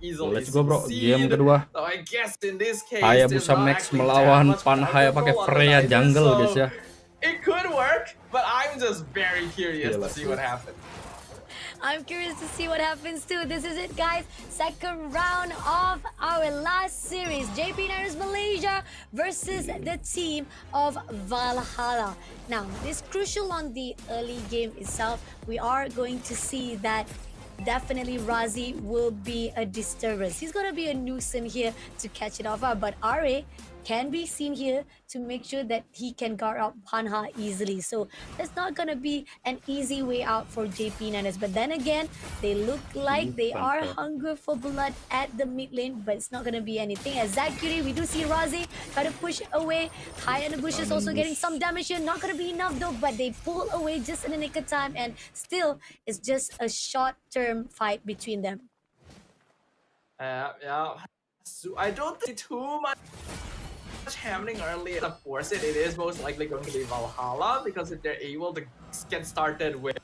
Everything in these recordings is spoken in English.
easily Let's go bro, game succeed. kedua. So I guess in this case, Hayabusa Max melawan Panhaya pakai Freya jungle guys ya. It could work, but I'm just very curious to see what happens. I'm curious to see what happens too. This is it, guys. Second round of our last series. JP9ers Malaysia versus the team of Valhalla. Now, it's crucial on the early game itself. We are going to see that definitely Razi will be a disturbance. He's going to be a nuisance here to catch it off. But RA can be seen here to make sure that he can guard out Panha easily. So that's not going to be an easy way out for JP9ers. But then again, they look like they are hungry for blood at the mid lane, but it's not going to be anything. As Zakiri, we do see Razi try to push away. High in the bushes also getting some damage here. Not going to be enough though, but they pull away just in the nick of time, and still it's just a short-term fight between them. Yeah. So I don't think too much happening early to force it. It is most likely going to be Valhalla, because if they're able to get started with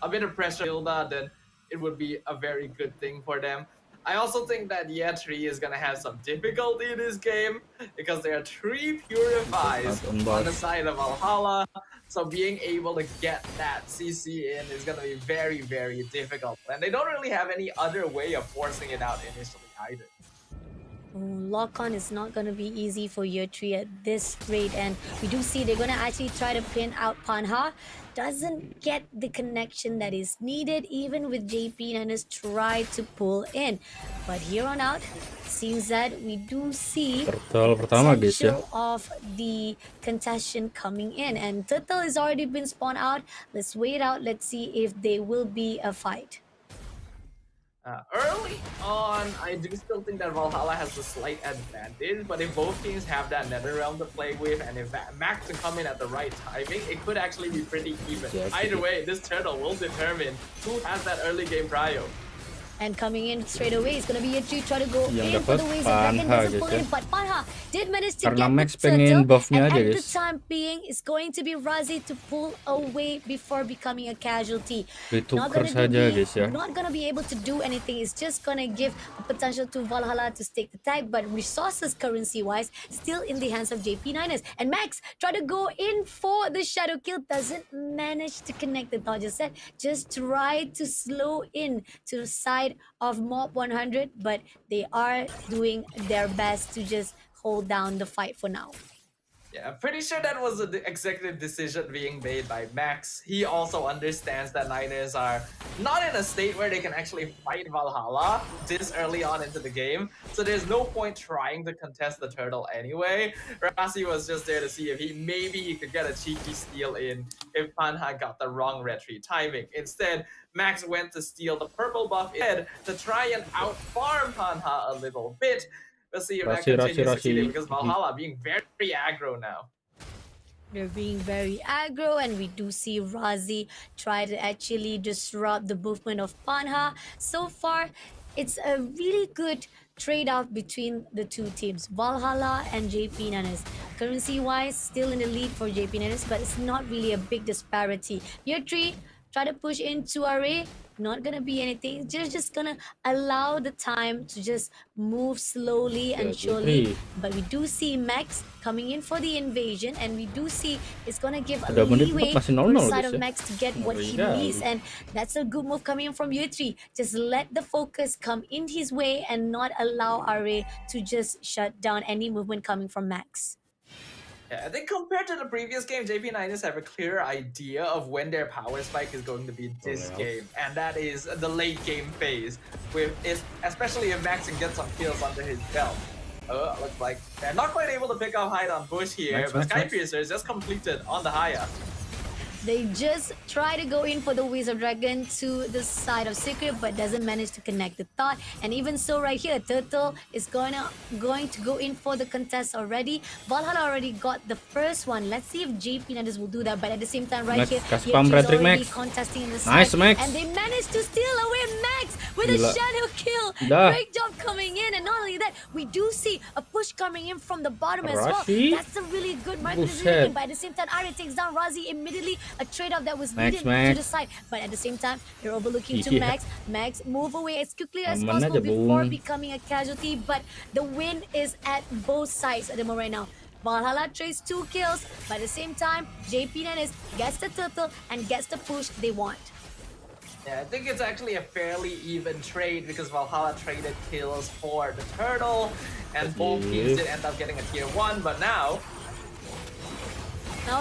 a bit of pressure, then it would be a very good thing for them. I also think that YE3 is going to have some difficulty in this game, because there are 3 purifies on the side of Valhalla. So being able to get that CC in is going to be very, very difficult. And they don't really have any other way of forcing it out initially either. Lock-on is not going to be easy for YE3 at this rate, and we do see they're going to actually try to pin out Panha. Doesn't get the connection that is needed, even with JP9ers try to pull in. But here on out, seems that we do see potential of the contestant coming in, and Turtle has already been spawned out. Let's wait out. Let's see if there will be a fight. Early on, I do still think that Valhalla has a slight advantage, but if both teams have that nether realm to play with, and if Max can come in at the right timing, it could actually be pretty even. Either way, this turtle will determine who has that early game prio. And coming in straight away, it's going to be YE3 try to go in for the ways of Dragon, doesn't pull in, but Panha did manage to get the turtle, and at the time being, it's going to be Razi to pull away before becoming a casualty. Not going to be able to do anything. It's just going to give a potential to Valhalla to stake the tag, but resources currency-wise, still in the hands of JP9ers. And Max try to go in for the shadow kill, doesn't manage to connect the dodger set, just try to slow in to the side of Mob 100, but they are doing their best to just hold down the fight for now. Yeah, I'm pretty sure that was an executive decision being made by Max. He also understands that Niners are not in a state where they can actually fight Valhalla this early on into the game, so there's no point trying to contest the turtle anyway. Razi was just there to see if he could get a cheeky steal in if Panha got the wrong retreat timing. Instead, Max went to steal the purple buff in to try and out-farm Panha a little bit. Let's see if that continues succeeding, because Valhalla being very aggro now. They're being very aggro, and we do see Razi try to actually disrupt the movement of Panha. So far, it's a really good trade-off between the two teams, Valhalla and JP9ers. Currency-wise, still in the lead for JP9ers, but it's not really a big disparity. YE3 try to push into RA. Not gonna be anything. They're just gonna allow the time to just move slowly and surely. But we do see Max coming in for the invasion, and we do see it's gonna give a leeway for the side of Max to get what he needs, and that's a good move coming in from YE3. Just let the focus come in his way and not allow RA to just shut down any movement coming from Max. Yeah, I think compared to the previous game, JP9ers have a clear idea of when their power spike is going to be this game, and that is the late game phase, especially if Max can get some kills under his belt. Looks like they're not quite able to pick up hide on Bush here, but Skypiercer is just completed on the Haya. They just try to go in for the Wizard Dragon to the side of Secret, but doesn't manage to connect the thought. And even so, right here, Turtle is going to go in for the contest already. Valhalla already got the first one. Let's see if JP9ers will do that. But at the same time, right here, he's already contesting in the side. Nice, Max. And they managed to steal away Max with a shadow kill. Great job coming in, and not only that, we do see a push coming in from the bottom as well. Rashi? That's a really good market Buset. decision. But at the same time, Arya takes down Razi immediately. A trade-off that was Max, needed to the side. But at the same time, they're overlooking to Yeah. Max. Max move away as quickly as Aman possible aja, before Bung. becoming a casualty. But the win is at both sides at the moment right now. Valhalla trades 2 kills, but at the same time, JP9 gets the turtle and gets the push they want. Yeah, I think it's actually a fairly even trade because Valhalla traded kills for the turtle, and both teams did end up getting a tier 1, but now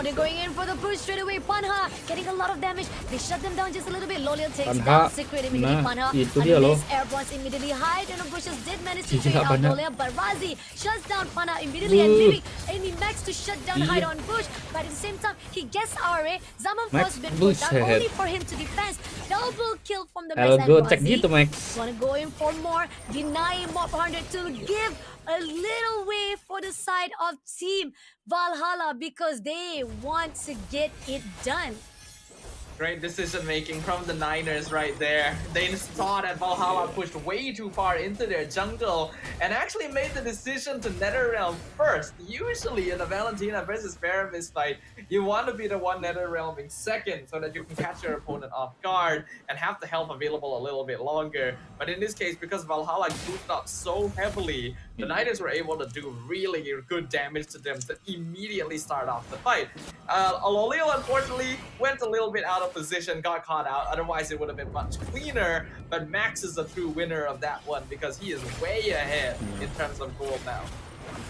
they're going in for the push straight away. Panha getting a lot of damage. They shut them down just a little bit. Loliel takes Panha. down Secret immediately. Nah, Panha itu dia loh. airborne immediately hide in the bushes. Did manage to Cici trade nggak out banyak. Loliel, but Razi shuts down Panha immediately and leaving any Max to shut down hide on bush. But at the same time, he gets RA. Zaman Max first been put down buset. only for him to defense. Double kill from the Max and Elgo cek Razi gitu, Max. wanna go in for more, denying Mob 100 to give a little way for the side of Team Valhalla because they want to get it done. great decision making from the Niners right there. They saw that Valhalla pushed way too far into their jungle and actually made the decision to Netherrealm first. Usually in a Valentina versus Faramis fight, you want to be the one Netherrealming second so that you can catch your opponent off guard and have the health available a little bit longer. But in this case, because Valhalla goofed up so heavily, the Niners were able to do really good damage to them to immediately start off the fight. Loliel unfortunately went a little bit out of position, got caught out. Otherwise, it would have been much cleaner. But Max is the true winner of that one because he is way ahead in terms of gold now.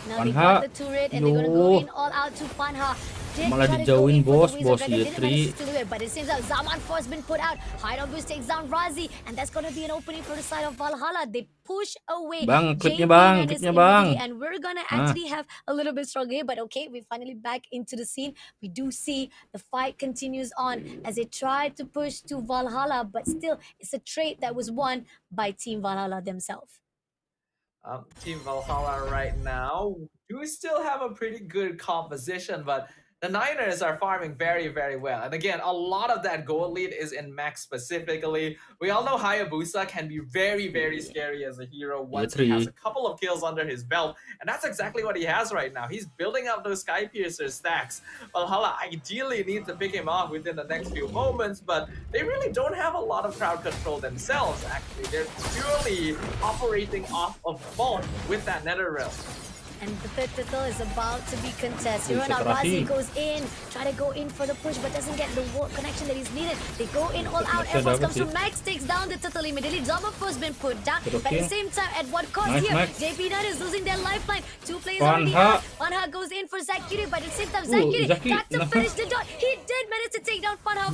Now they got the turret and they're gonna go in all out to Panha. Malah dijauhin bos Yetri. But it seems that Zaman Force been put out. Hide on boost takes down Razi, and that's gonna be an opening for the side of Valhalla. They push away. Bang, klipnya bang, And we're gonna actually have a little bit struggle here, but okay, we're finally back into the scene. We do see the fight continues on as they try to push to Valhalla, but still, it's a trade that was won by Team Valhalla themselves. Team Valhalla right now do still have a pretty good composition, but the Niners are farming very, very well. And again, a lot of that gold lead is in Max specifically. We all know Hayabusa can be very, very scary as a hero once he has a couple of kills under his belt. And that's exactly what he has right now. He's building up those Sky Piercer stacks. Valhalla ideally needs to pick him off within the next few moments, but they really don't have a lot of crowd control themselves, actually. They're purely operating off of fault with that Netherrealm. And the third turtle is about to be contested. Right now, Razi goes in, try to go in for the push, but doesn't get the connection that is needed. They go in all out. Air Force comes through. Max takes down the turtle immediately. Zama first been put down, but at the same time, at what cost here? JP9 is losing their lifeline. 2 players already out. Panha goes in for Zakiri, but at the same time, Zakiri got to finish the dot. He did manage to take down Panha,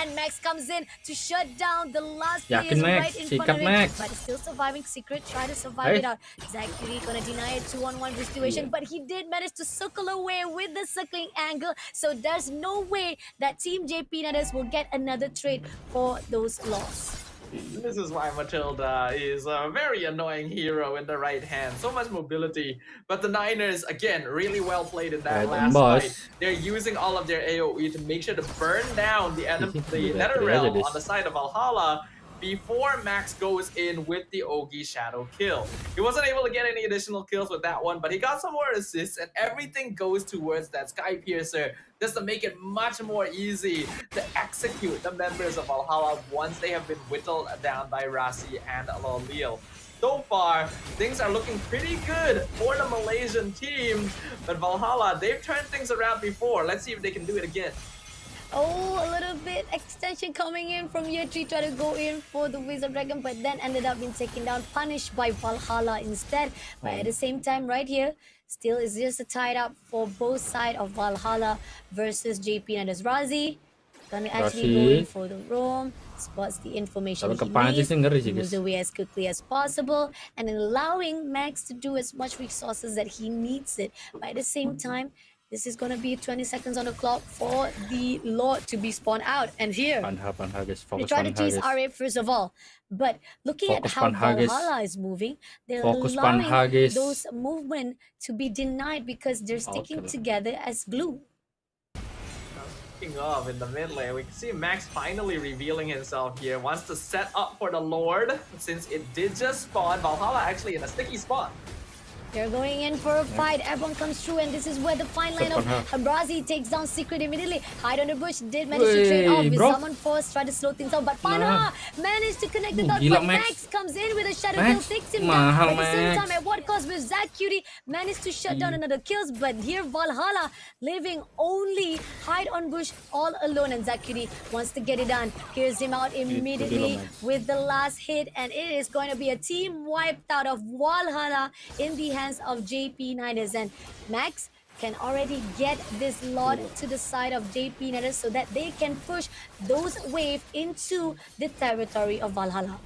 and Max comes in to shut down the last players right in front of him. But still surviving. Secret, try to survive it out. Zakiri gonna deny it 2-on-1 situation, but he did manage to circle away with the circling angle, so there's no way that Team JP9 will get another trade for those loss. This is why Matilda is a very annoying hero in the right hand. So much mobility. But the Niners, again, really well played in that last fight. They're using all of their AoE to make sure to burn down the Netherrealm on the side of Valhalla before Max goes in with the Ogi Shadow kill. He wasn't able to get any additional kills with that one, but he got some more assists, and everything goes towards that Sky Piercer just to make it much more easy to execute the members of Valhalla once they have been whittled down by Rasi and Loliel. So far, things are looking pretty good for the Malaysian team, but Valhalla, they've turned things around before. Let's see if they can do it again. Oh, a little bit extension coming in from year 3, try to go in for the Wizard Dragon, but then ended up being taken down, punished by Valhalla instead. But at the same time, right here, still is just a tied up for both sides of Valhalla versus JP9 as Razi. Gonna actually go in for the roam, spots the information he needs, moves away as quickly as possible, and then allowing Max to do as much resources that he needs it. But at the same time, this is going to be 20 seconds on the clock for the Lord to be spawned out. And here, they try to tease RA first of all. But looking at how Valhalla is moving, they're allowing those movement to be denied because they're sticking together as glue. picking up in the mid lane. We can see Max finally revealing himself here. Wants to set up for the Lord since it did just spawn. Valhalla actually in a sticky spot. They're going in for a fight. Everyone comes through, and this is where the fine line of Apasih takes down Secret immediately. Hide on the bush did manage to trade off with someone force, try to slow things down, but Panha managed to connect the dot. But Max comes in with a shadow kill, takes him down. At the same time, at what cost with Zack Cutie managed to shut down another kills, but here Valhalla leaving only Hide on bush all alone, and Zack Cutie wants to get it done. Hears him out immediately with the last hit, and it is going to be a team wiped out of Valhalla in the hands of JP Niners, and Max can already get this lot to the side of JP Niners so that they can push those waves into the territory of Valhalla.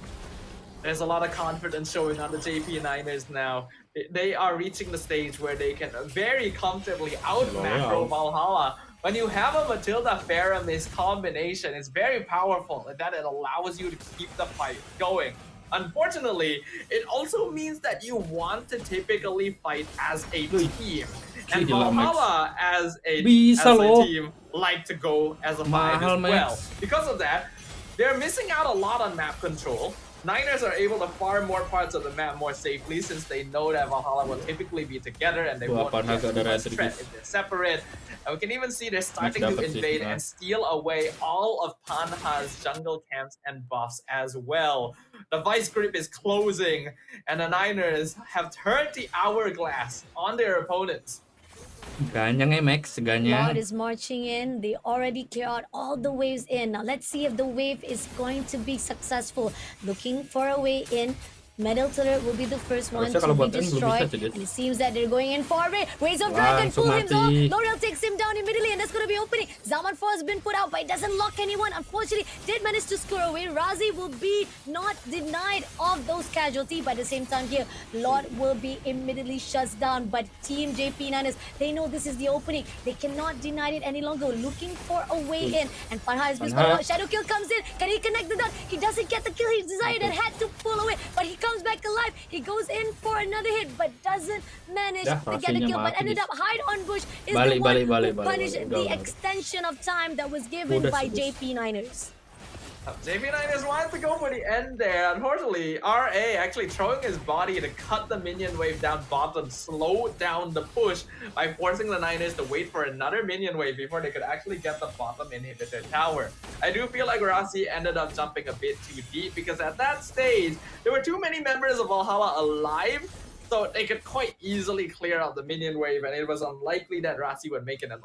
There's a lot of confidence showing on the JP Niners now. They are reaching the stage where they can very comfortably out-macro Valhalla. When you have a Matilda Faramis combination, it's very powerful in that it allows you to keep the fight going. Unfortunately, it also means that you want to typically fight as a team. And Valhalla as a team like to go as a fight as well. Because of that, they're missing out a lot on map control. Niners are able to farm more parts of the map more safely since they know that Valhalla will typically be together and they won't get too much threat if they're separate. And we can even see they're starting to invade and steal away all of Panha's jungle camps and buffs as well. The Vice Grip is closing, and the Niners have turned the hourglass on their opponents. Lord is marching in. They already clear out all the waves in. Now let's see if the wave is going to be successful. Looking for a way in. Metal turret will be the first one to be destroyed, and it seems that they're going in for a raid. Rays of Dragon, pull him off. L'Oreal takes him down immediately, and that's going to be opening. Zaman 4 has been put out, but it doesn't lock anyone. Unfortunately, did manage to score away. Razi will be not denied of those casualties. By the same time here, Lord will be immediately shut down, but Team JP Niners, they know this is the opening. They cannot deny it any longer. Looking for a way in, and Panha has been scored out. Shadow kill comes in. Can he connect the dot? He doesn't get the kill he desired and had to pull away, but he comes back alive. He goes in for another hit, but doesn't manage to get a kill. But ended up Hide on bush is the one who punished the extension of time that was given by JP Niners. JP Niners wanted to go for the end there. Unfortunately, RA actually throwing his body to cut the minion wave down bottom, slow down the push by forcing the Niners to wait for another minion wave before they could actually get the bottom inhibitor tower. I do feel like Razi ended up jumping a bit too deep because at that stage, there were too many members of Valhalla alive, so they could quite easily clear out the minion wave, and it was unlikely that Razi would make enough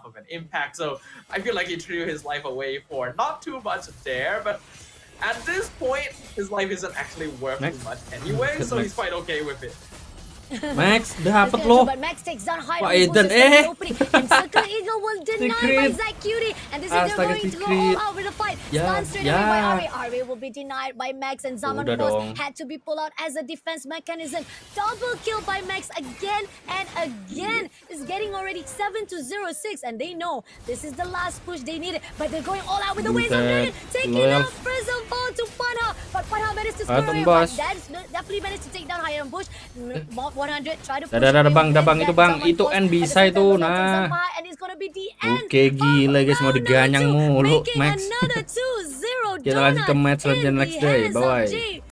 of an impact. So I feel like he threw his life away for not too much there, but at this point, his life isn't actually worth too much anyway, so he's quite okay with it. Max, dapat lo. But Max takes down Hide on bush opening, and Circle Eagle will deny by Zack Cutie, and this is they're going to go all out with a fight. Stun straight away by RA. RA will be denied by Max, and Zaman Force had to be pulled out as a defense mechanism. Double kill by Max again and again. Is getting already 7-0-6, and they know this is the last push they needed, but they're going all out with the waves of Dragon, taking out Prism Ball to Panha, but Panha managed to score away, but that's definitely managed to take down Hide on bush. 100, try to push bang itu bang, itu N bisa itu nah. Oke gila guys, mau diganyang mulu Max. Kita lanjut ke match legend next day, bye bye.